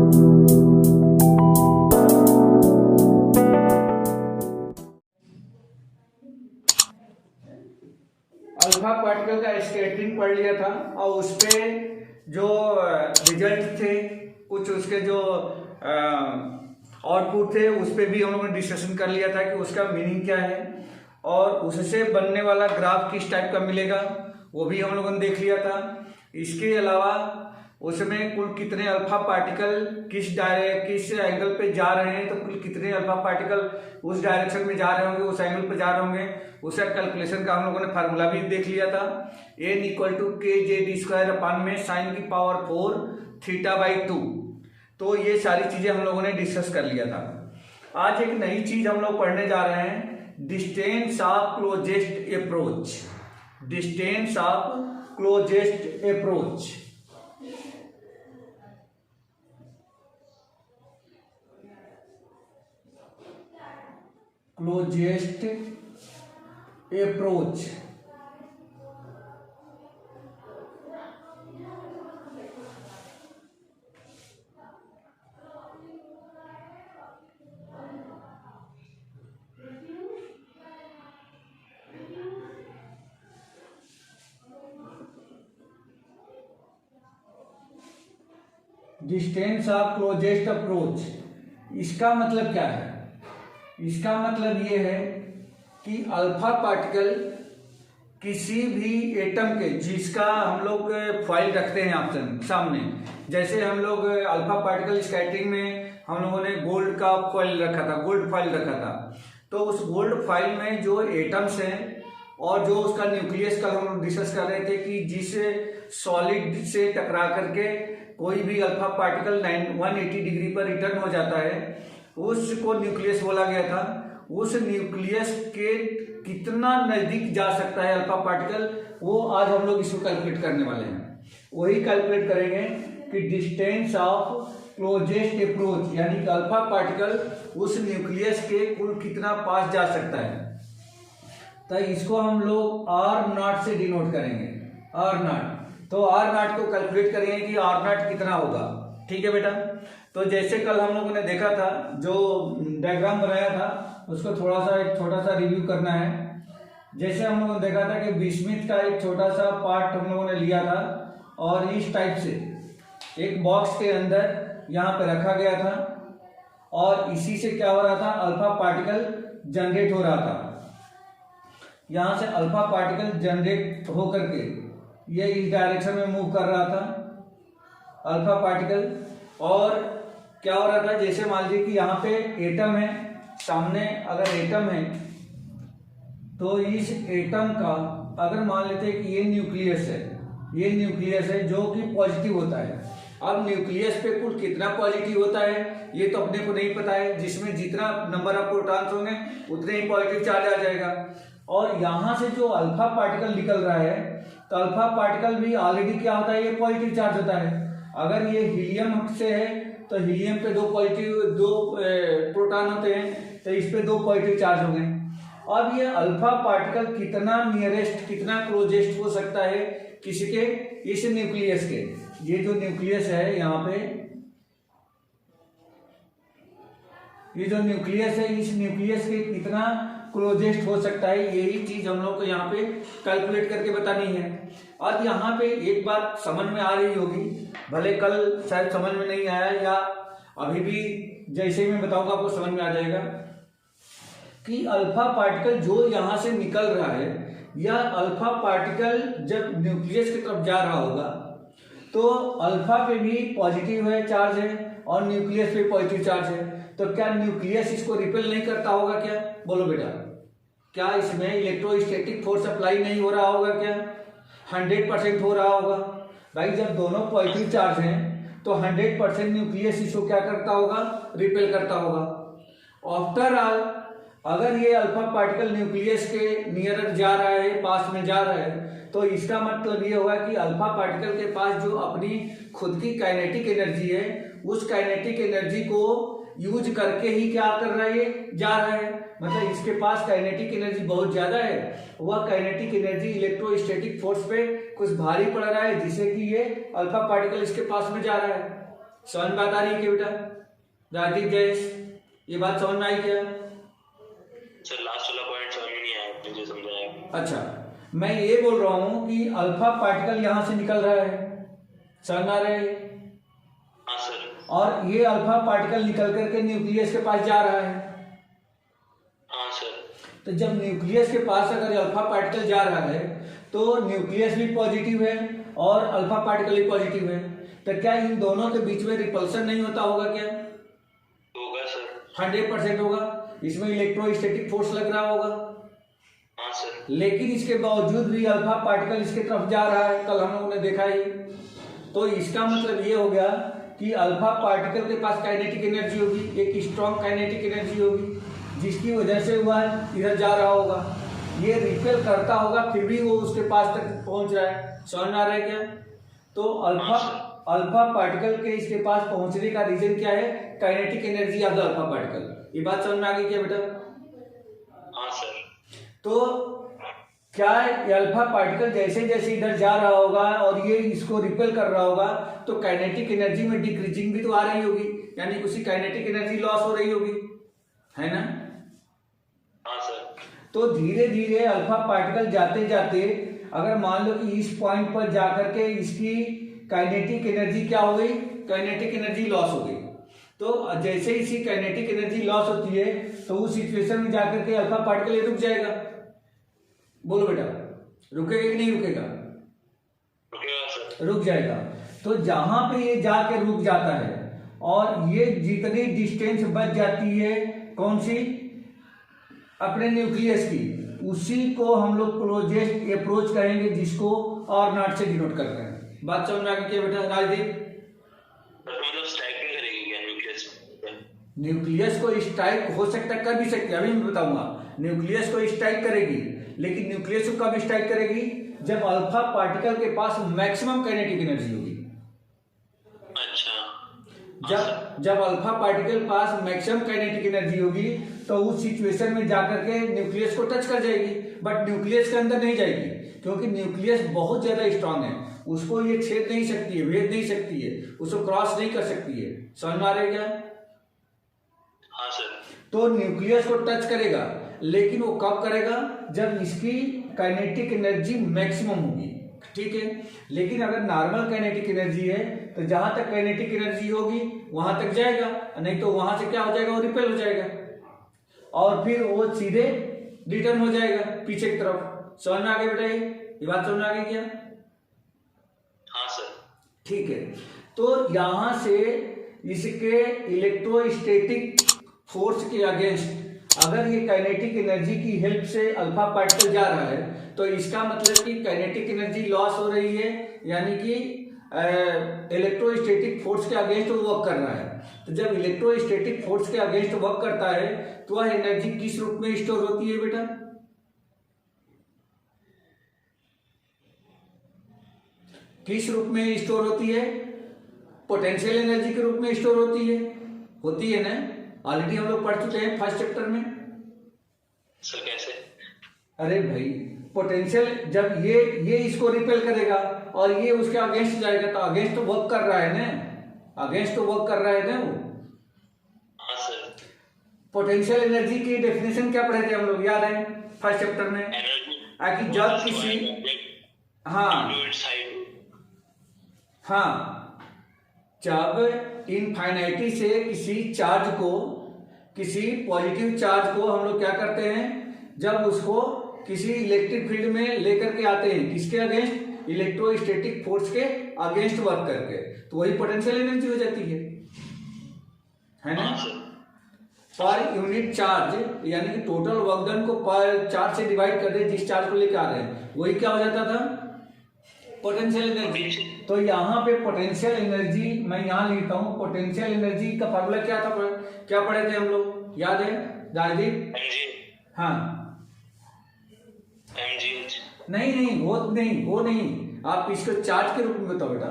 Alpha particle का scattering पढ़ लिया था और उस पे जो रिजल्ट थे, कुछ उसके जो आउटपुट थे, उस पे भी हम लोगों ने डिस्कशन कर लिया था कि उसका मीनिंग क्या है और उससे बनने वाला ग्राफ किस टाइप का मिलेगा, वो भी हम लोगों ने देख लिया था। इसके अलावा उसमें कुल कितने अल्फा पार्टिकल किस एंगल पे जा रहे हैं, तो कुल कितने अल्फा पार्टिकल उस डायरेक्शन में जा रहे होंगे, उस एंगल पे जा रहे होंगे, उसका कैलकुलेशन का हम लोगों ने फार्मूला भी देख लिया था। n = kj² अपान में sin की पावर 4 θ/2। तो ये सारी चीजें हम लोगों ने डिस्कस कर लिया था। आज एक नई चीज हम लोग पढ़ने जा रहे हैं, distance of closest approach. Distance of closest approach. Closest approach. Distance of closest approach, इसका मतलब क्या है? इसका मतलब ये है कि अल्फा पार्टिकल किसी भी एटम के, जिसका हम लोग फॉइल रखते हैं ऑप्शन सामने, जैसे हम लोग अल्फा पार्टिकल स्कैटरिंग में हम लोगों ने गोल्ड का फॉइल रखा था, गोल्ड फॉइल रखा था। तो उस गोल्ड फॉइल में जो एटम्स हैं और जो उसका न्यूक्लियस का हम लोग डिस्कस कर रहे थे कि जिस सॉलिड से टकरा करके कोई भी अल्फा पार्टिकल 180 डिग्री पर रिटर्न हो जाता है, उसको न्यूक्लियस बोला गया था। उस न्यूक्लियस के कितना नजदीक जा सकता है अल्फा पार्टिकल, वो आज हम लोग इसको कैलकुलेट करने वाले हैं। वही कैलकुलेट करेंगे कि डिस्टेंस ऑफ क्लोजेस्ट अप्रोच, यानी कि अल्फा पार्टिकल उस न्यूक्लियस के कुल कितना पास जा सकता है। तो इसको हम लोग R0 से डिनोट करेंगे, R0। तो R0 को कैलकुलेट करेंगे कि R0 कितना होगा। ठीक है बेटा। तो जैसे कल हम लोगों ने देखा था, जो डायग्राम बनाया था उसको थोड़ा सा एक छोटा सा रिव्यू करना है। जैसे हम लोगों ने देखा था कि बिस्मिथ का एक छोटा सा पार्ट हम लोगों ने लिया था और इस टाइप से एक बॉक्स के अंदर यहाँ पे रखा गया था और इसी से क्या हो रहा था, अल्फा पार्टिकल जनरेट हो रहा था। यहाँ से अल्फा पार्टिकल जनरेट होकर के ये इस डायरेक्शन में मूव कर रहा था अल्फा पार्टिकल। और क्या हो रहा था, जैसे मान लीजिए कि यहाँ पे एटम है, सामने अगर एटम है तो इस एटम का अगर मान लेते हैं कि ये न्यूक्लियस है, ये न्यूक्लियस है जो कि पॉजिटिव होता है। अब न्यूक्लियस पे कुल कितना पॉजिटिव होता है ये तो अपने को नहीं पता है, जिसमें जितना नंबर ऑफ प्रोटॉन्स होंगे उतने ही पॉजिटिव चार्ज आ जाएगा। और यहाँ से जो अल्फा पार्टिकल निकल रहा है, तो अल्फा पार्टिकल भी ऑलरेडी क्या होता है, ये पॉजिटिव चार्ज होता है। अगर ये हीलियम से है तो हीलियम पे दो प्रोटॉन होते हैं, तो इस पे 2 पॉजिटिव चार्ज हो गए। अब ये अल्फा पार्टिकल कितना नियरेस्ट, कितना क्लोजेस्ट हो सकता है किसी के, इस न्यूक्लियस के। ये जो न्यूक्लियस है यहाँ पे, ये जो न्यूक्लियस है, इस न्यूक्लियस के कितना क्लोजेस्ट हो सकता है, यही चीज हम लोग को यहाँ पे कैलकुलेट करके बतानी है। और यहाँ पे एक बात समझ में आ रही होगी, भले कल शायद समझ में नहीं आया या अभी भी जैसे ही मैं बताऊंगा आपको समझ में आ जाएगा कि अल्फा पार्टिकल जो यहाँ से निकल रहा है, या अल्फा पार्टिकल जब न्यूक्लियस की तरफ जा रहा होगा तो अल्फा पे भी पॉजिटिव है चार्ज है और न्यूक्लियस पे पॉजिटिव चार्ज है। तो क्या न्यूक्लियस इसको रिपेल नहीं करता होगा क्या? बोलो बेटा, क्या इसमें इलेक्ट्रोस्टैटिक फोर्स अप्लाई नहीं हो रहा होगा क्या? 100% हो रहा होगा भाई। जब दोनों पॉजिटिव चार्ज हैं तो 100% न्यूक्लियस इसको क्या करता होगा, रिपेल करता होगा। आफ्टर ऑल, अगर ये अल्फा पार्टिकल न्यूक्लियस के नियर जा रहा है, पास में जा रहा है, तो इसका मतलब ये होगा कि अल्फा पार्टिकल के पास जो अपनी खुद की काइनेटिक एनर्जी है, उस काइनेटिक एनर्जी को यूज करके ही क्या कर रहा है, ये जा रहा है। मतलब इसके पास काइनेटिक एनर्जी बहुत ज्यादा है, वह काइनेटिक एनर्जी इलेक्ट्रोस्टैटिक फोर्स पे कुछ भारी पड़ रहा है, जिससे कि ये अल्फा पार्टिकल इसके पास में जा रहा है। समझ में बात आ रही है क्या बेटा? राजदीप जयेश, ये बात समझ में आई क्या? सर लास्ट वाला पॉइंट समझ में नहीं आया, आपने जो समझाया। अच्छा, मैं ये बोल रहा हूं कि अल्फा पार्टिकल यहां से निकल रहा है, समझ में आ रहा है? हाँ सर। और ये अल्फा पार्टिकल निकल करके न्यूक्लियस के पास जा रहा है। हाँ सर। तो जब न्यूक्लियस के पास अगर अल्फा पार्टिकल जा रहा है तो न्यूक्लियस भी पॉजिटिव है और अल्फा पार्टिकल भी पॉजिटिव है, तो क्या इन दोनों के बीच में रिपल्सन नहीं होता होगा क्या? होगा सर। 100% होगा। इसमें इलेक्ट्रोस्टैटिक फोर्स लग रहा होगा। हाँ सर। लेकिन इसके बावजूद भी अल्फा पार्टिकल इसके तरफ जा रहा है, कल हम लोगों ने देखा ही। तो इसका मतलब ये हो गया कि अल्फा पार्टिकल के पास काइनेटिक एनर्जी होगी, एक स्ट्रॉन्ग काइनेटिक एनर्जी होगी, जिसकी वजह से वह इधर जा रहा होगा। ये रिपेल करता होगा फिर भी वो उसके पास तक पहुंच रहा है। समझ में आ रहा है क्या? तो अल्फा पार्टिकल के इसके पास पहुंचने का रीजन क्या है? Kinetic energy of the alpha particle. ये बात समझ में आ गई क्या बेटा? हाँ सर। तो क्या ये अल्फा पार्टिकल जैसे जैसे इधर जा रहा होगा और ये इसको रिपेल कर रहा होगा तो काइनेटिक एनर्जी में डिक्रीजिंग भी तो आ रही होगी, यानी उसी काइनेटिक एनर्जी लॉस हो रही होगी, है ना? हाँ सर। तो धीरे धीरे अल्फा पार्टिकल जाते जाते अगर मान लो कि इस पॉइंट पर जाकर के इसकी काइनेटिक एनर्जी क्या हो गई? काइनेटिक एनर्जी लॉस हो गई। तो जैसे इसी काइनेटिक एनर्जी लॉस होती है तो उस सिचुएशन में जाकर के अल्फा पार्टिकल रुक जाएगा। बोलो बेटा, रुकेगा कि नहीं रुकेगा? रुकेगा सर। रुक जाएगा। तो जहां पे ये जाके रुक जाता है और ये जितनी डिस्टेंस बच जाती है कौन सी? अपने न्यूक्लियस की, उसी को हम लोग क्लोजेस्ट अप्रोच कहेंगे, जिसको और नॉट से डिनोट कर रहे हैं। बात समझ में आ गई क्या बेटा? राजदीप, मतलब स्ट्राइक नहीं करेगी क्या न्यूक्लियस? न्यूक्लियस को स्ट्राइक हो सकता, कर भी सकती है, अभी मैं बताऊंगा। न्यूक्लियस को स्ट्राइक करेगी, लेकिन न्यूक्लियस को कब स्ट्राइक करेगी? जब अल्फा पार्टिकल के पास मैक्सिमम काइनेटिक एनर्जी होगी। अच्छा। जब alpha particle pass maximum kinetic energy होगी तो उस सिचुएशन में जाकर के न्यूक्लियस को टच कर जाएगी, बट न्यूक्लियस के अंदर नहीं जाएगी, क्योंकि न्यूक्लियस बहुत ज्यादा स्ट्रांग है, उसको ये छेद नहीं सकती है, भेद नहीं सकती है, उसको क्रॉस नहीं कर सकती है। समझ में आ रहा है क्या? हाँ सर। तो न्यूक्लियस को टच करेगा, लेकिन वो कब करेगा? जब इसकी काइनेटिक एनर्जी मैक्सिमम होगी, ठीक है? लेकिन अगर नॉर्मल काइनेटिक एनर्जी है तो जहां तक काइनेटिक एनर्जी होगी वहां तक जाएगा, नहीं तो वहां से क्या हो जाएगा? वो रिपेल हो जाएगा और फिर वो सीधे रिटर्न हो जाएगा पीछे की तरफ। समझ में आ गया बेटा? ये बात समझ में आ गई क्या? हाँ सर। ठीक है। तो यहां से इसके इलेक्ट्रोस्टैटिक फोर्स के अगेंस्ट अगर ये काइनेटिक एनर्जी की हेल्प से अल्फा पार्टिकल जा रहा है तो इसका मतलब कि काइनेटिक एनर्जी लॉस हो रही है, यानी कि इलेक्ट्रोस्टैटिक फोर्स के अगेंस्ट वो वर्क कर रहा है। तो जब इलेक्ट्रोस्टैटिक फोर्स के अगेंस्ट वर्क करता है तो वह एनर्जी किस रूप में स्टोर होती है बेटा? किस रूप में स्टोर होती है? पोटेंशियल एनर्जी के रूप में स्टोर होती है ना? ऑलरेडी हम लोग पढ़ चुके हैं फर्स्ट चैप्टर में। सर कैसे? अरे भाई, पोटेंशियल जब ये इसको रिपेल करेगा और ये उसके अगेंस्ट जाएगा तो अगेंस्ट तो वर्क कर रहा है ना, अगेंस्ट तो वर्क कर रहा है ना वो। हाँ सर। पोटेंशियल एनर्जी की डेफिनेशन क्या पढ़े थे हम लोग, याद है फर्स्ट चैप्टर में? एनर्जी जब किसी हाँ जब इनफाइनाइटी से किसी पॉजिटिव चार्ज को हम लोग क्या करते हैं? जब उसको किसी इलेक्ट्रिक फील्ड में लेकर के आते हैं, किसके अगेंस्ट? इलेक्ट्रोस्टैटिक फोर्स के अगेंस्ट वर्क करके, तो वही पोटेंशियल एनर्जी हो जाती है ना? पर यूनिट चार्ज, यानी कि टोटल वर्क डन को पर चार्ज से डिवाइड कर दे, जिस चार्ज को लेकर आ रहे हैं, वही क्या हो जाता था? Potential energy. तो यहाँ पे पोटेंशियल एनर्जी मैं यहाँ लिखता हूँ। पोटेंशियल एनर्जी का फॉर्मूला क्या था? क्या पढ़े थे हम लोग, याद है राजदीप? हाँ, नहीं, वो नहीं, आप इसको चार्ज के रूप में बताओ बेटा।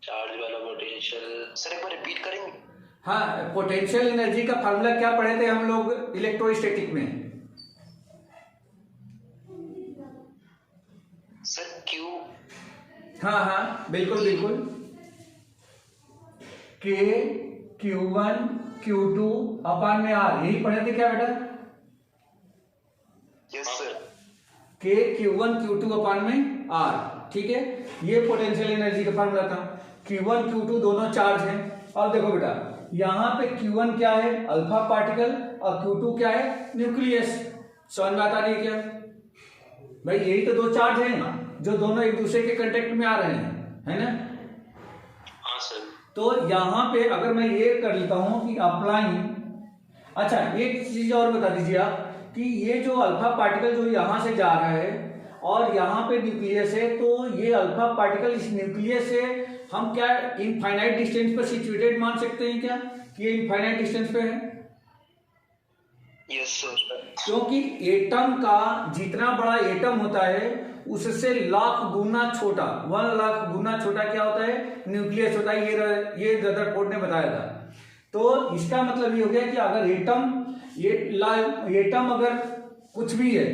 चार्ज वाला पोटेंशियल सर एक बार रिपीट करेंगे? हाँ, पोटेंशियल एनर्जी का फॉर्मूला क्या पढ़े थे हम लोग इलेक्ट्रोस्टैटिक में? Sir Q. हाँ, बिल्कुल। K Q1 Q2 अपान में R, यही पढ़े थे क्या बेटा? Yes sir. K Q1 Q2 अपान में R, ठीक है। ये पोटेंशियल एनर्जी का फॉर्मूला था। Q1 Q2 दोनों चार्ज हैं। अब देखो बेटा, यहाँ पे Q1 क्या है? अल्फा पार्टिकल, और Q2 क्या है? न्यूक्लियस। समझ में आता नहीं है क्या भाई? यही तो दो चार्ज हैं जो दोनों एक दूसरे के कांटेक्ट में आ रहे हैं, है ना? हाँ सर। तो यहाँ पे अगर मैं ये कर लेता हूं कि अप्लाइंग, अच्छा एक चीज और बता दीजिए आप कि ये जो अल्फा पार्टिकल जो यहां से जा रहा है और यहाँ पे न्यूक्लियस है, तो ये अल्फा पार्टिकल इस न्यूक्लियस से हम क्या इनफाइनाइट डिस्टेंस पर सिचुएटेड मान सकते हैं क्या कि ये इनफाइनाइट डिस्टेंस पे है? Yes sir. क्योंकि एटम का जितना बड़ा एटम होता है उससे लाख गुना छोटा, 1 लाख गुना छोटा क्या होता है? न्यूक्लियस होता है। ये रदरफोर्ड ने बताया था। तो इसका मतलब ये हो गया कि अगर एटम अगर कुछ भी है,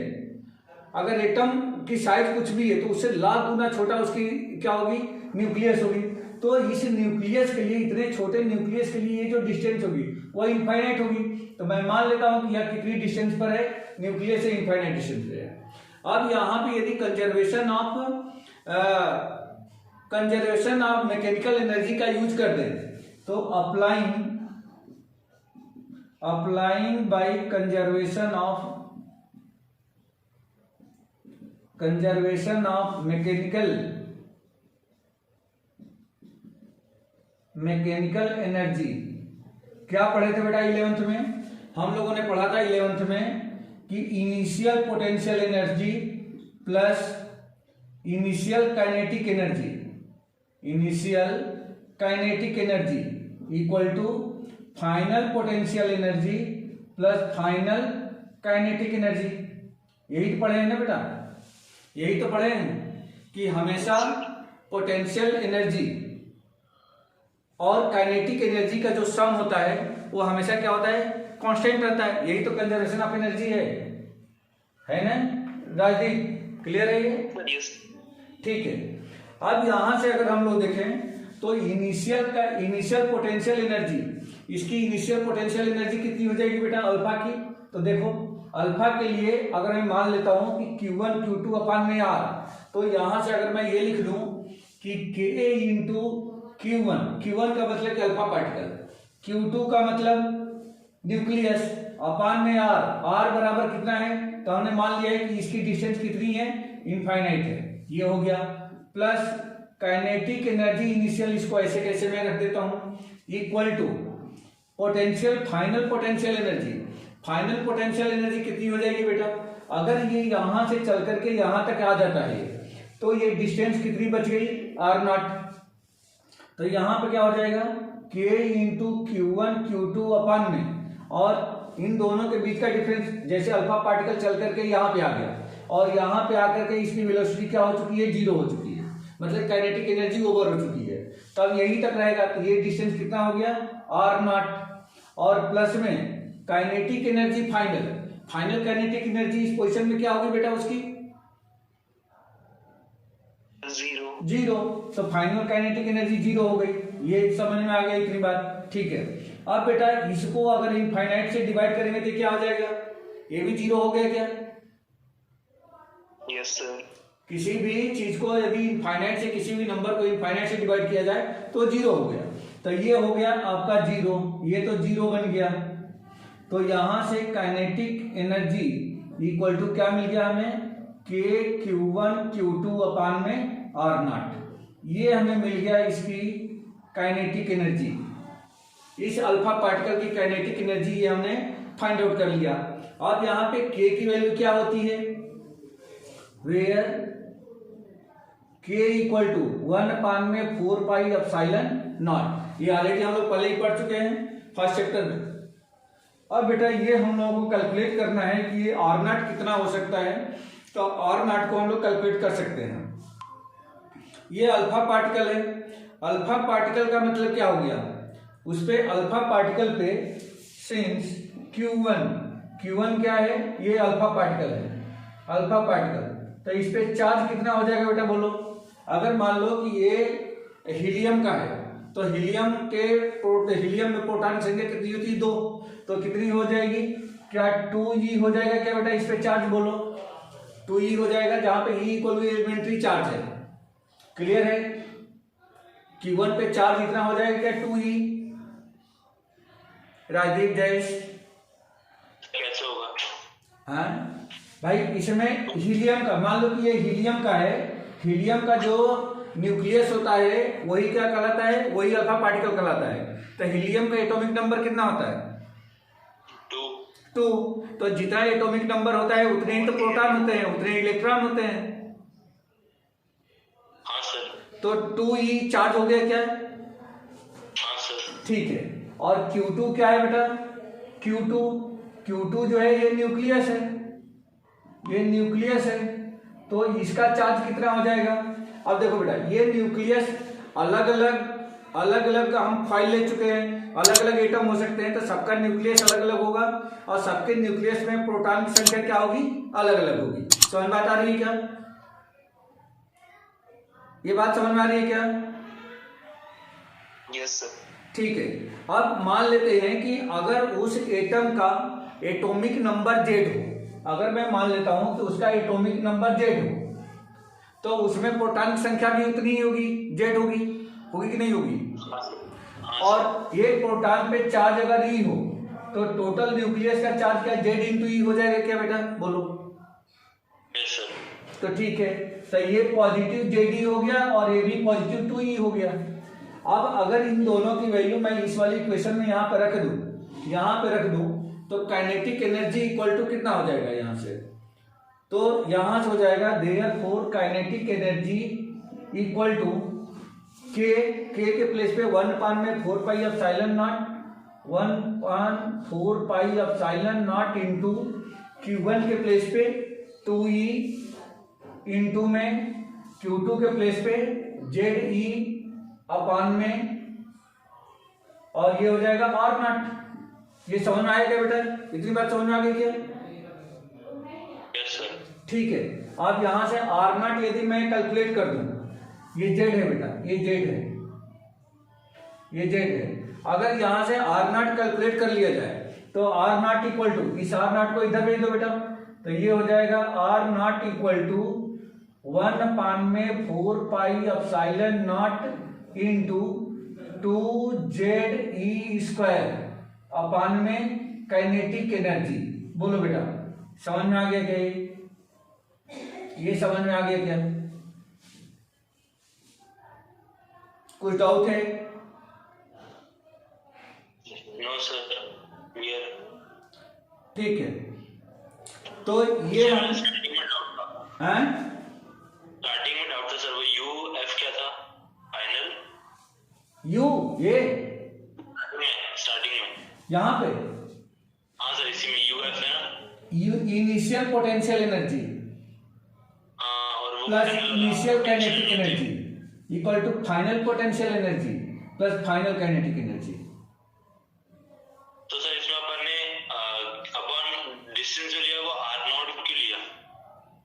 अगर एटम की साइज कुछ भी है तो उससे लाख गुना छोटा उसकी क्या होगी? न्यूक्लियस होगी। तो इस न्यूक्लियस के लिए, इतने छोटे न्यूक्लियस के लिए ये जो डिस्टेंस होगी वो इनफाइनाइट होगी। तो मैं मान लेता हूं कि यह कितनी डिस्टेंस पर है? न्यूक्लियस से इनफाइनाइट डिस्टेंस पे है। अब यहां पे यदि कंजर्वेशन ऑफ मैकेनिकल एनर्जी का यूज कर दें तो applying by conservation of mechanical energy, क्या पढ़े थे बेटा 11th में? हम लोगों ने पढ़ा था 11th में कि initial potential energy plus initial kinetic energy equal to final potential energy plus final kinetic energy. यही तो पढ़े हैं ना बेटा? यही तो पढ़े हैं कि हमेशा पोटेंशियल एनर्जी और काइनेटिक एनर्जी का जो सम होता है वो हमेशा क्या होता है? कांस्टेंट रहता है। यही तो कंजर्वेशन ऑफ एनर्जी है ना राजदीप? क्लियर है ये? ठीक है। अब यहां से अगर हम लोग देखें तो इनिशियल पोटेंशियल एनर्जी, इसकी इनिशियल पोटेंशियल एनर्जी कितनी हो जाएगी बेटा अल्फा की? तो देखो अल्फा के लिए अगर मैं मान लेता हूं कि Q1 Q2 अपान में R, तो यहां से अगर मैं ये लिख लूं कि Ka इंटू Q1 का मतलब कि अल्फा पार्टिकल, Q2 का मतलब न्यूक्लियस, अपान में R बराबर कितना है? तो हमने मान लिया है कि इसकी डिस्टेंस कितनी है? इनफाइनाइट है। ये हो गया प्लस काइनेटिक एनर्जी इनिशियल, इसको ऐसे कैसे मैं रख देता हूं, equal to final potential energy कितनी हो जाएगी बेटा? अगर ये यहां से चल करके यहां तक आ जाता है तो ये डिस्टेंस कितनी बच गई? R0। तो यहां पे क्या हो जाएगा? K इंटू Q1 Q2 अपान में, और इन दोनों के बीच का डिफरेंस, जैसे अल्फा पार्टिकल चल करके यहाँ पे आ गया और यहाँ पे आकर के इसकी वेलोसिटी क्या हो चुकी है? 0 हो चुकी है, मतलब काइनेटिक एनर्जी ओवर हो चुकी है। तब यही तक रहेगा। तो ये डिस्टेंस कितना हो गया? R0, और प्लस में kinetic energy final kinetic energy इस पोजीशन में क्या होगी बेटा उसकी? 0। तो फाइनल काइनेटिक एनर्जी 0 हो गई। ये समझ में आ गया इतनी बात? ठीक है। अब बेटा इसको अगर इनफाइनाइट से डिवाइड करेंगे तो क्या हो जाएगा? ये भी 0 हो गया क्या? Yes sir. किसी भी चीज को यदि इनफाइनाइट से, किसी भी नंबर को इनफाइनाइट से डिवाइड किया जाए तो 0 हो गया। तो ये हो गया आपका 0, ये तो 0 बन गया। तो यहां से काइनेटिक एनर्जी इक्वल टू क्या मिल गया हमें? K Q1 Q2 अपान में R0। ये हमें मिल गया इसकी काइनेटिक एनर्जी, इस अल्फा पार्टिकल की काइनेटिक एनर्जी ये हमने फाइंड आउट कर लिया। अब यहाँ पे K की वैल्यू क्या होती है? Where K equal to 1/4 pi epsilon naught. ये ऑलरेडी हम लोग पहले ही पढ़ चुके हैं फर्स्ट चैप्टर में। अब बेटा ये हम लोगों को कैलकुलेट करना है कि ये R0 कितना हो सकता है। तो R0 को हम लोग कैलकुलेट कर सकते हैं। ये अल्फा पार्टिकल है। अल्फा पार्टिकल का मतलब क्या हो गया? उस पे अल्फा पार्टिकल पे सिंस Q1 क्या है? ये अल्फा पार्टिकल है, अल्फा पार्टिकल। तो इस पे चार्ज कितना हो जाएगा बेटा बोलो? अगर मान लो कि ये हीलियम का है तो हीलियम में प्रोटॉन की संख्या कितनी होती है? 2। तो कितनी हो जाएगी? क्या 2e हो जाएगा क्या बेटा? इस पे चार्ज बोलो। 2e हो जाएगा, जहां पे e इक्वल एलिमेंट्री चार्ज है। क्लियर है? Q1 पे चार्ज इतना हो जाएगा क्या? 2e। राजदीप जयेश कैसे होगा? हाँ भाई, इसमें हीलियम का, मान लो कि ये हीलियम का है, हीलियम का जो न्यूक्लियस होता है वही क्या कहलाता है? वही अल्फा पार्टिकल कहलाता है। तो हीलियम का एटॉमिक नंबर कितना होता है? 2। तो जितना एटॉमिक नंबर होता है उतने ही तो प्रोटॉन होते हैं, उतने इलेक्ट्रॉन होते हैं। हाँ सर। तो 2e चार्ज हो गया क्या? हाँ सर। ठीक है। और Q2 क्या है बेटा? Q2 जो है ये न्यूक्लियस है, ये न्यूक्लियस है। तो इसका चार्ज कितना हो जाएगा? अब देखो बेटा, ये न्यूक्लियस अलग अलग हम फाइल ले चुके हैं, अलग अलग एटम हो सकते हैं, तो सबका न्यूक्लियस अलग अलग होगा और सबके न्यूक्लियस में प्रोटॉन की संख्या क्या होगी? अलग अलग होगी। समझ बात आ रही है क्या? ये बात समझ में आ रही है क्या? Yes sir. ठीक है। अब मान लेते हैं कि अगर उस एटम का एटॉमिक नंबर Z हो, अगर मैं मान लेता हूं कि उसका एटॉमिक नंबर Z हो, तो उसमें प्रोटॉन की संख्या भी उतनी ही होगी, Z होगी कि नहीं होगी? और ये प्रोटॉन पे चार्ज अगर E हो तो टोटल न्यूक्लियस का चार्ज क्या Z इंटू E हो जाएगा क्या बेटा? बोलो। Yes sir. तो ठीक है, तो ये पॉजिटिव Ze हो गया और ये भी पॉजिटिव 2e हो गया। अब अगर इन दोनों की वैल्यू मैं इस वाली इक्वेशन में यहाँ पे रख दूं, तो काइनेटिक एनर्जी इक्वल टू कितना हो जाएगा यहाँ से? तो यहां से हो जाएगा therefore kinetic energy equal to K के प्लेस पे 1/4 pi epsilon naught, 1/4 pi epsilon naught into Q1 के प्लेस पे 2e इंटू में Q2 के प्लेस पे ZE अपॉन में, और ये हो जाएगा R0। ये समझ में आया क्या बेटा? इतनी बात समझ में आ गई क्या? Yes sir. ठीक है। अब यहां से R0 यदि मैं कैलकुलेट कर दूं, ये Z है बेटा, ये Z है। अगर यहां से R0 कैलकुलेट कर लिया जाए तो R0 इक्वल टू, इस R0 को इधर भेज दो बेटा, तो ये हो जाएगा R0 equal to 1/4 pi epsilon naught into 2ZE square upon में काइनेटिक एनर्जी। बोलो बेटा, समझ में आ गया क्या? ये समझ में आ गया क्या? कुछ डाउट है? No sir, clear. ठीक है। तो ये हम स्टार्टिंग में डाउट था। हैं? स्टार्टिंग में डाउट था सर, वो UF क्या था फाइनल? यू ये स्टार्टिंग में यहां पे हाँ सर, इसी में UF है ना? यू इनिशियल पोटेंशियल एनर्जी हाँ, और वो प्लस final वाला initial kinetic potential energy equal to final potential energy plus final kinetic energy. तो सर इसमें अपन ने अपन डिस्टेंस जो लिया वो R0 क्यों लिया?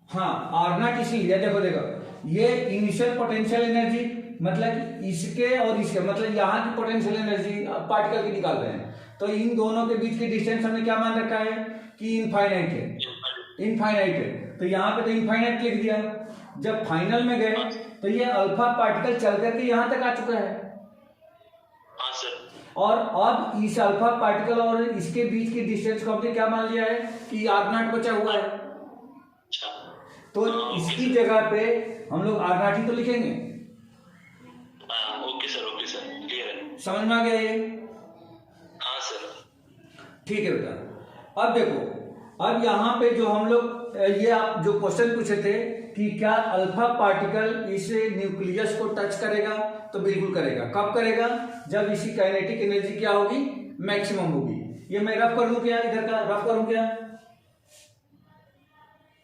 हाँ, R0 इसलिए लिया, देखो ये इनिशियल पोटेंशियल एनर्जी मतलब इसके और इसके, मतलब यहाँ की पोटेंशियल एनर्जी पार्टिकल की निकाल रहे हैं, तो इन दोनों के बीच की डिस्टेंस हमने क्या मान रखा है कि इनफाइनाइट है। तो यहाँ पे तो इनफाइनाइट लिख दिया। जब फाइनल में गए तो ये अल्फा पार्टिकल चल करके यहाँ तक आ चुका है। हाँ सर। और अब इस अल्फा पार्टिकल और इसके बीच की डिस्टेंस को हमने क्या मान लिया है कि R0 बचा हुआ है। अच्छा, तो इसकी जगह पे हम लोग R0 ही तो लिखेंगे। ओके सर, क्लियर है। समझ में आ गया ये? हाँ सर। ठीक है बेटा। अब देखो, अब यहाँ पे जो हम लोग ये आप जो क्वेश्चन पूछे थे कि क्या अल्फा पार्टिकल इस न्यूक्लियस को टच करेगा, तो बिल्कुल करेगा। कब करेगा? जब इसकी काइनेटिक एनर्जी क्या होगी? मैक्सिमम होगी। ये मैं रफ कर दूं क्या? इधर का रफ करूं क्या?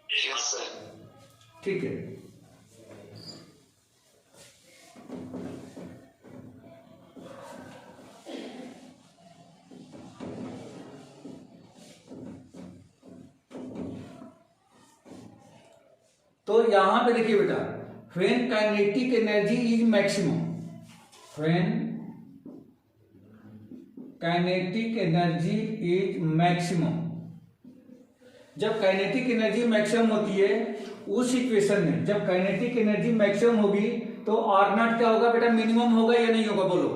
Yes sir. ठीक है। तो यहां पे देखिए बेटा, when kinetic energy is maximum, when kinetic energy is maximum. जब काइनेटिक एनर्जी मैक्सिमम होती है उस सिचुएशन में, जब काइनेटिक एनर्जी मैक्सिमम होगी तो आर नॉट क्या होगा बेटा, मिनिमम होगा या नहीं होगा बोलो।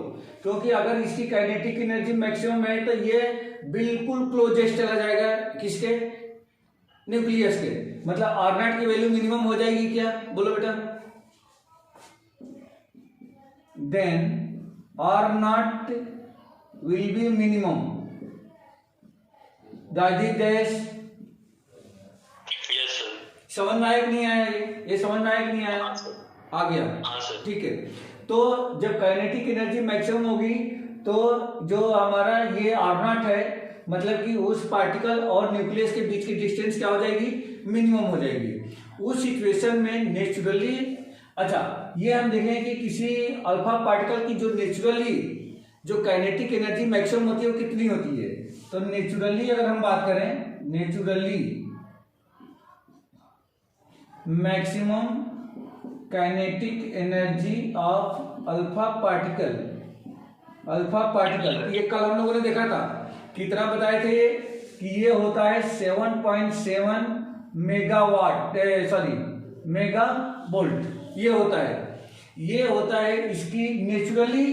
क्योंकि अगर इसकी काइनेटिक एनर्जी मैक्सिमम है तो ये बिल्कुल क्लोजेस्ट चला जाएगा किसके, न्यूक्लियस के। मतलब आर नॉट की वैल्यू मिनिमम हो जाएगी क्या, बोलो बेटा। Then R naught will be minimum. दादी देश समझ में आया नहीं आया, ये समझ में आया नहीं आया, आ गया, ठीक है। तो जब काइनेटिक एनर्जी मैक्सिमम होगी तो जो हमारा ये आर नॉट है, मतलब कि उस पार्टिकल और न्यूक्लियस के बीच की डिस्टेंस क्या हो जाएगी, मिनिमम हो जाएगी। उस सिचुएशन में नेचुरली, अच्छा ये हम देखें कि किसी अल्फा पार्टिकल की जो नेचुरली जो काइनेटिक एनर्जी मैक्सिमम होती है वो कितनी होती है। तो नेचुरली अगर हम बात करें, naturally maximum kinetic energy of alpha particle, alpha particle ये कल हम लोगों ने देखा था, कितना बताए थे ये कि ये होता है 7.7 मेगावाट, सॉरी मेगा वोल्ट। ये होता है इसकी नेचुरली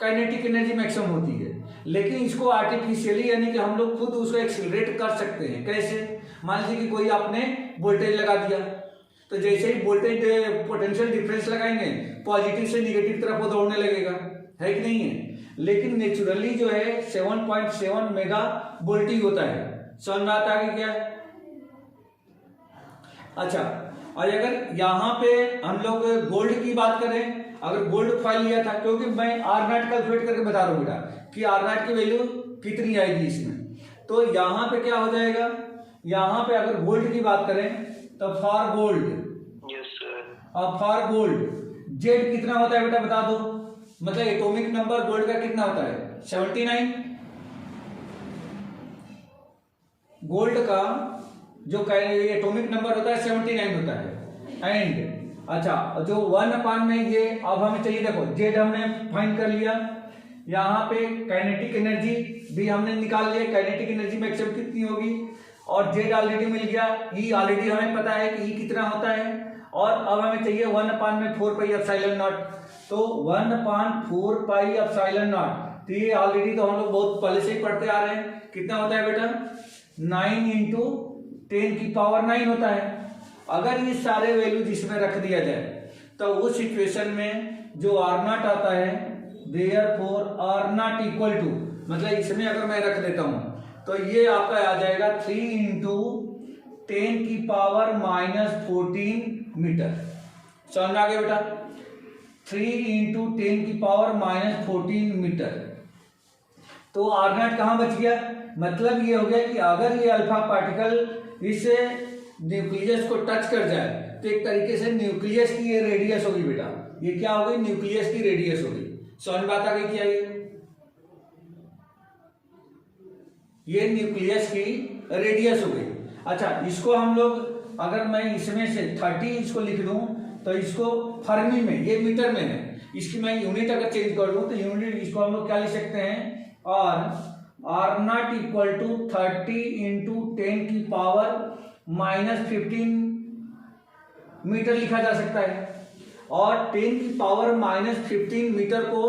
काइनेटिक एनर्जी मैक्सिमम होती है। लेकिन इसको आर्टिफिशियली यानी कि हम लोग खुद उसको एक्सीलरेट कर सकते हैं। कैसे, मान लीजिए कि कोई आपने वोल्टेज लगा दिया, तो जैसे ही वोल्टेज पोटेंशियल डिफरेंस लगाएंगे पॉजिटिव से निगेटिव तरफ वो दौड़ने लगेगा, है कि नहीं है। लेकिन नेचुरली जो है 7.7 मेगा वोल्ट ही होता है। समझ में आता है क्या। अच्छा, और अगर यहाँ पे हम लोग गोल्ड की बात करें, अगर गोल्ड फाइल लिया था, क्योंकि मैं आर नॉट कैलकुलेट करके बता रहा हूँ बेटा कि आर नॉट की वैल्यू कितनी आएगी इसमें। तो यहाँ पे क्या हो जाएगा, यहाँ पे अगर गोल्ड की बात करें तो फॉर गोल्ड, अब फॉर गोल्ड जेड कितना होता है बेटा बता दो। मतलब एटॉमिक नंबर गोल्ड का कितना होता है, 79। गोल्ड का जो एटॉमिक नंबर होता है 79 होता है। एंड अच्छा, जो 1 में ये अब हमें चाहिए, देखो जेड हमने फाइंड कर लिया, यहाँ पे काइनेटिक एनर्जी भी हमने निकाल लिया, काइनेटिक एनर्जी मैक्सिमम कितनी होगी, और जेड ऑलरेडी मिल गया, ई ऑलरेडी हमें पता है कि ई कितना होता है, और अब हमें चाहिए 1/4 पाई एप्सिलॉन नॉट। तो 1/4 पाई एप्सिलॉन नॉट, तो ये ऑलरेडी तो हम लोग बहुत पहले से ही पढ़ते आ रहे हैं, कितना होता है बेटा 9 × 10⁹ होता है। अगर ये सारे वैल्यू जिसमें रख दिया जाए तो उस सिचुएशन में जो आर नॉट आता है, therefore R naught equal to, मतलब इसमें अगर मैं रख देता हूं तो ये आपका आ जाएगा 3 × 10⁻14 मीटर। समझ में आ गया बेटा, 3 × 10⁻14 मीटर। तो आर नॉट कहां बच गया, मतलब ये हो गया कि अगर ये अल्फा पार्टिकल इस न्यूक्लियस को टच कर जाए तो एक तरीके से न्यूक्लियस की ये रेडियस होगी बेटा, ये क्या होगी, न्यूक्लियस की रेडियस होगी। समझ में आता है क्या, ये न्यूक्लियस की रेडियस हो गई। अच्छा, इसको हम लोग अगर मैं इसमें से 30 इसको लिख दूं तो इसको फर्मी में, ये मीटर में है, इसकी मैं यूनिट अगर चेंज कर दूं तो यूनिट इसको हम लोग क्या लिख सकते हैं, और R naught equal to 30 × 10⁻−15 metre लिखा जा सकता है। और 10⁻−15 मीटर को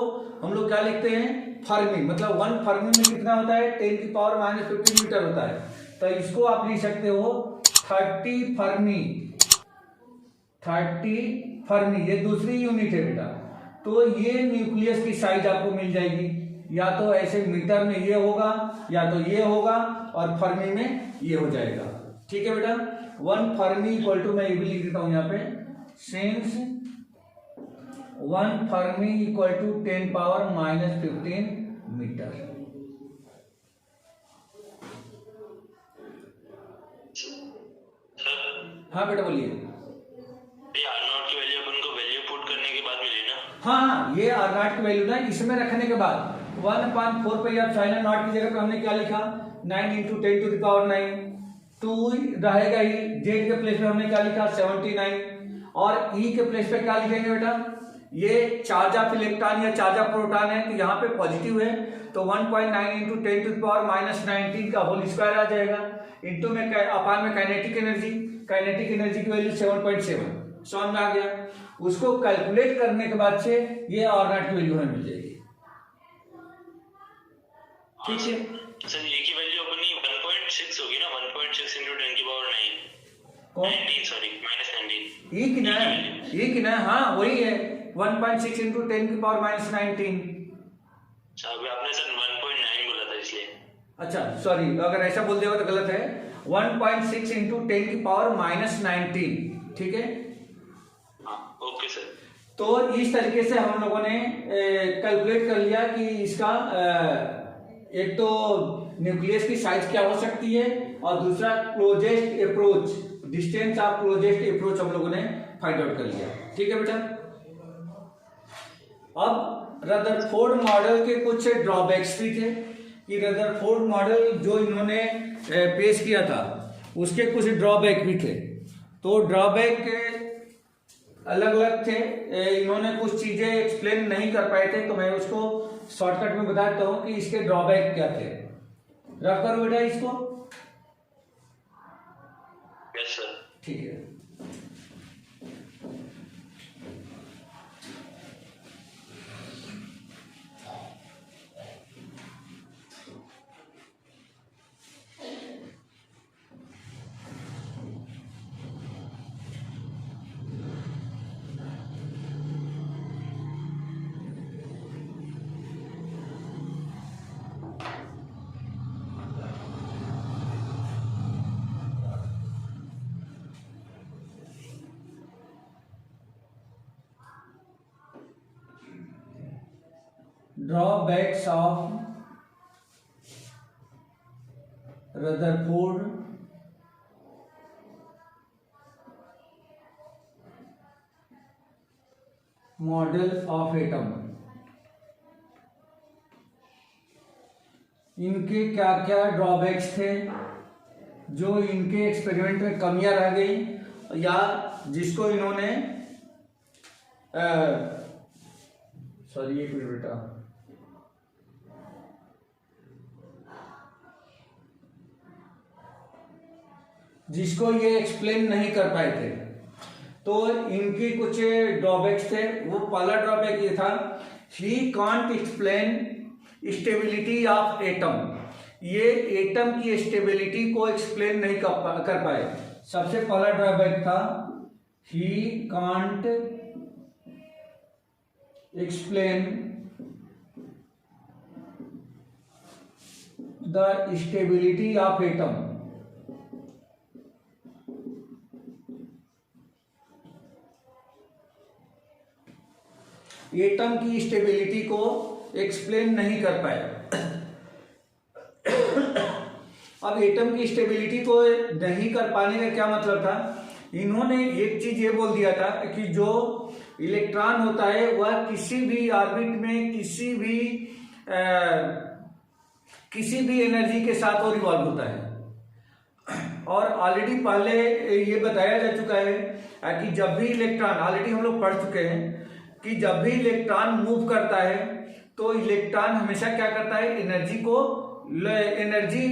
हम लोग क्या लिखते हैं, फर्मी, मतलब 1 फर्मी में कितना होता है, 10⁻−15 मीटर होता है। तो इसको आप लिख सकते हो 30 फर्मी, 30 फर्मी, ये दूसरी यूनिट है बेटा। तो ये न्यूक्लियस की साइज आपको मिल जाएगी, या तो ऐसे मीटर में ये होगा या तो ये होगा, और फर्मी में ये हो जाएगा। ठीक है बेटा, 1 फर्मी इक्वल टू, मैं ये भी लिख देता हूं यहाँ पे, since 1 fermi equal to 10⁻−15 metre. हाँ बेटा बोलिए। आर नॉट की वैल्यू अपन को वैल्यू पुट करने के बाद मिली ना? हाँ, ये आर नॉट की वैल्यू ना इसमें रखने के बाद 1/4 पाई एप्सिलॉन नॉट की जगह पे हमने क्या लिखा, 9 × 10⁹, 2 रहेगा ही, जेड के प्लेस पे हमने क्या लिखा 79, और ई के प्लेस पे क्या लिखेंगे बेटा, ये चार्ज ऑफ इलेक्ट्रॉन या चार्ज ऑफ प्रोटॉन है, तो यहाँ पे पॉजिटिव है, तो 1.9 इंटू 10 टू द पावर -19 का होल स्क्वायर आ जाएगा, इंटू में अपान में काइनेटिक एनर्जी की वैल्यू 7.7 समझ में आ गया। उसको कैलकुलेट करने के बाद से ये R0 की वैल्यू हमें मिल जाएगी। ठीक है सर, ये की वैल्यू अपनी 1.6 होगी ना, 1.6 इंटू 10 की पावर 9 19 सॉरी -19 ये कितना है, हाँ वही है 1.6 इंटू 10 की पावर -19। अभी आपने सर 1.9 बोला था इसलिए। अच्छा सॉरी, अगर ऐसा बोल दिया तो गलत है, 1.6 इंटू 10 की पावर -19, ठीक है। Okay sir. तो इस तरीके से हम लोगों ने कैलकुलेट कर लिया कि इसका एक तो न्यूक्लियस की साइज क्या हो सकती है, और दूसरा closest approach, distance of closest approach हम लोगों ने फाइंड आउट कर लिया। ठीक है बेटा। अब रदरफोर्ड मॉडल के कुछ ड्रॉबैक्स भी थे कि रदरफोर्ड मॉडल जो इन्होंने पेश किया था उसके कुछ ड्रॉबैक भी थे। तो ड्रॉबैक अलग अलग थे, इन्होंने कुछ चीजें एक्सप्लेन नहीं कर पाए थे, तो मैं उसको शॉर्टकट में बताता हूं कि इसके ड्रॉबैक क्या थे। रफ करो बेटा इसको। Yes sir. ठीक है। Drawbacks of Rutherford model of atom। इनके क्या क्या ड्रॉबैक्स थे जो इनके एक्सपेरिमेंट में कमियां रह गई, या जिसको इन्होंने सॉरी एक मिनट बेटा, जिसको ये एक्सप्लेन नहीं कर पाए थे। तो इनकी कुछ ड्रॉबैक्स थे। वो पहला ड्रॉबैक ये था, ही can't explain stability of atom. ये एटम की स्टेबिलिटी को एक्सप्लेन नहीं कर पाए। सबसे पहला ड्रॉबैक था, ही can't explain the stability of atom. Atom की स्टेबिलिटी को एक्सप्लेन नहीं कर पाए। अब एटम की स्टेबिलिटी को नहीं कर पाने का क्या मतलब था, इन्होंने एक चीज ये बोल दिया था कि जो इलेक्ट्रॉन होता है वह किसी भी ऑर्बिट में किसी भी एनर्जी के साथ वो रिवॉल्व होता है। और ऑलरेडी पहले ये बताया जा चुका है कि जब भी इलेक्ट्रॉन, ऑलरेडी हम लोग पढ़ चुके हैं कि जब भी इलेक्ट्रॉन मूव करता है तो इलेक्ट्रॉन हमेशा क्या करता है, एनर्जी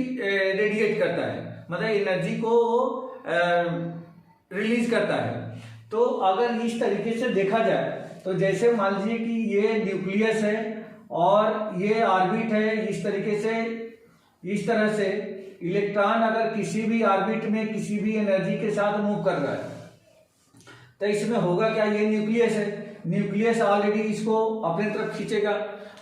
रेडिएट करता है, मतलब एनर्जी को रिलीज करता है। तो अगर इस तरीके से देखा जाए तो जैसे मान लीजिए कि ये न्यूक्लियस है और ये ऑर्बिट है, इस तरह से इलेक्ट्रॉन अगर किसी भी ऑर्बिट में किसी भी एनर्जी के साथ मूव कर रहा है तो इसमें होगा क्या, ये न्यूक्लियस है, न्यूक्लियस ऑलरेडी इसको अपने तरफ खींचेगा,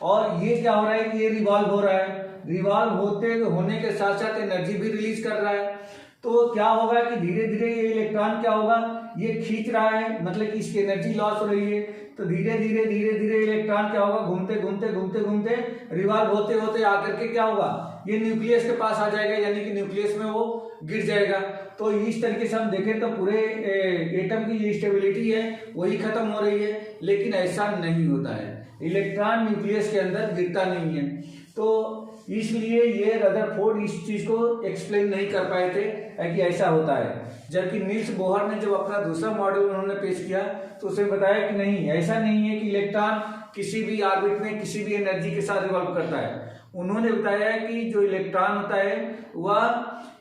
और ये क्या हो रहा है कि ये रिवॉल्व हो रहा है, रिवॉल्व होने के साथ साथ एनर्जी भी रिलीज कर रहा है। तो क्या होगा कि धीरे धीरे ये इलेक्ट्रॉन क्या होगा, ये खींच रहा है, मतलब कि इसकी एनर्जी लॉस हो रही है। तो धीरे धीरे इलेक्ट्रॉन क्या होगा, घूमते रिवॉल्व होते आकर के क्या होगा, ये न्यूक्लियस के पास आ जाएगा, यानी कि न्यूक्लियस में वो गिर जाएगा। तो इस तरीके से हम देखें तो पूरे एटम की जो स्टेबिलिटी है वही खत्म हो रही है, लेकिन ऐसा नहीं होता है, इलेक्ट्रॉन न्यूक्लियस के अंदर गिरता नहीं है। तो इसलिए ये रदरफोर्ड इस चीज को एक्सप्लेन नहीं कर पाए थे कि ऐसा होता है। जबकि नील्स बोहर ने जब अपना दूसरा मॉडल उन्होंने पेश किया तो उसने बताया कि नहीं, ऐसा नहीं है कि इलेक्ट्रॉन किसी भी ऑर्बिट में किसी भी एनर्जी के साथ रिवॉल्व करता है। उन्होंने बताया कि जो इलेक्ट्रॉन होता है वह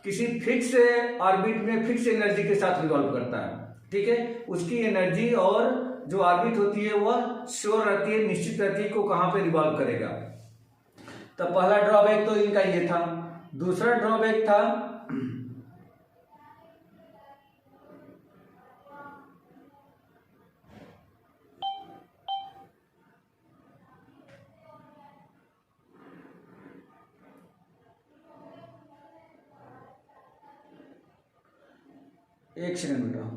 किसी फिक्स ऑर्बिट में फिक्स एनर्जी के साथ रिवॉल्व करता है, ठीक है। उसकी एनर्जी और जो ऑर्बिट होती है वह श्योर रहती है, निश्चित रहती है को कहाँ पे रिवॉल्व करेगा। तो पहला ड्रॉबैक तो इनका ये था। दूसरा ड्रॉबैक था एक सेकंड बेटा।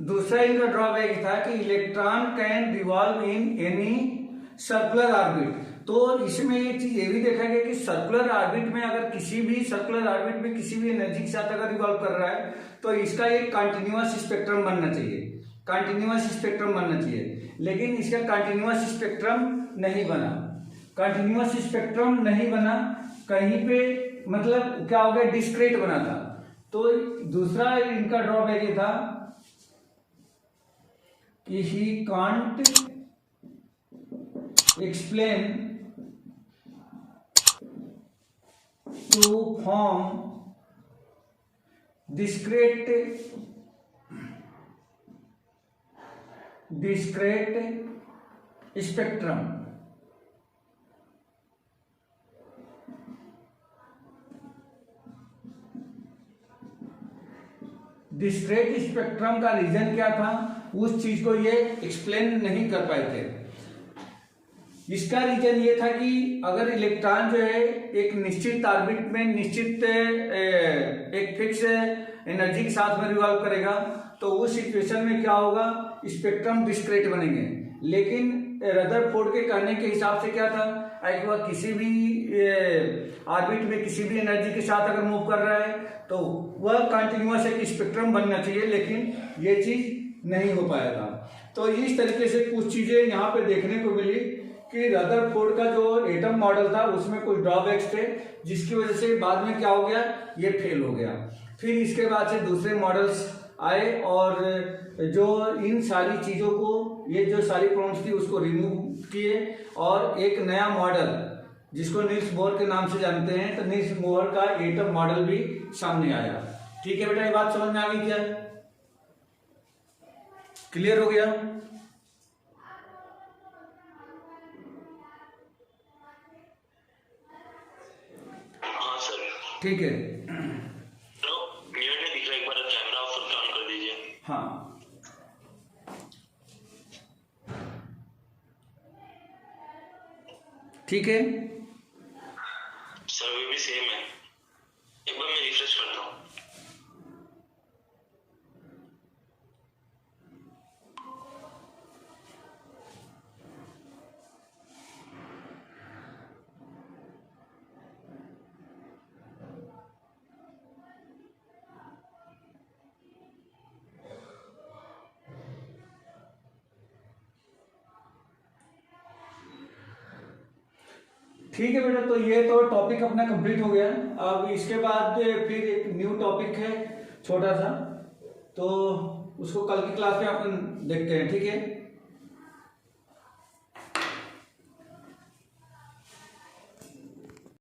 दूसरा इनका ड्रॉबैक था कि electron can revolve in any circular orbit. तो इसमें एक चीज ये भी देखा गया कि सर्कुलर ऑर्बिट में अगर किसी भी सर्कुलर ऑर्बिट में किसी भी एनर्जी के साथ अगर रिवॉल्व कर रहा है तो इसका एक कंटिन्यूअस स्पेक्ट्रम बनना चाहिए, कंटिन्यूअस स्पेक्ट्रम बनना चाहिए। लेकिन इसका कंटिन्यूअस स्पेक्ट्रम नहीं बना, कंटिन्यूअस स्पेक्ट्रम नहीं बना, कहीं पे मतलब क्या हो गया, डिस्क्रीट बना था। तो दूसरा इनका ड्रॉबैक ये था कि he can't explain to form discrete spectrum. Discrete spectrum का रीजन क्या था, उस चीज को ये एक्सप्लेन नहीं कर पाए थे। इसका रीजन ये था कि अगर इलेक्ट्रॉन जो है एक निश्चित ऑर्बिट में निश्चित एक फिक्स एनर्जी के साथ में रिवॉल्व करेगा तो उस सिचुएशन में क्या होगा, स्पेक्ट्रम डिस्क्रीट बनेंगे। लेकिन रदरफोर्ड के कहने के हिसाब से क्या था, कि वह किसी भी ऑर्बिट में किसी भी एनर्जी के साथ अगर मूव कर रहा है तो वह कंटिन्यूअस एक स्पेक्ट्रम बनना चाहिए, लेकिन ये चीज नहीं हो पाएगा। तो इस तरीके से कुछ चीजें यहाँ पे देखने को मिली कि रदरफोर्ड का जो एटम मॉडल था उसमें कुछ ड्रॉबैक्स थे, जिसकी वजह से बाद में क्या हो गया, ये फेल हो गया। फिर इसके बाद से दूसरे मॉडल्स आए और जो इन सारी चीजों को, ये जो सारी प्रॉब्लम्स थी उसको रिमूव किए और एक नया मॉडल जिसको नील्स बोहर के नाम से जानते हैं, तो नील्स बोहर का एटम मॉडल भी सामने आया। ठीक है बेटा, ये बात समझ में आ गई क्या, क्लियर हो गया? हाँ सर, ठीक है। तो मिरर में दिख रहा है, एक बार कैमरा ऑन कर दीजिए। हाँ ठीक है सर, अभी भी सेम है, एक बार मैं रिफ्रेश करता हूँ। ठीक है बेटा, तो ये तो टॉपिक अपना कंप्लीट हो गया। अब इसके बाद फिर एक न्यू टॉपिक है छोटा सा, तो उसको कल की क्लास में अपन देखते हैं, ठीक है।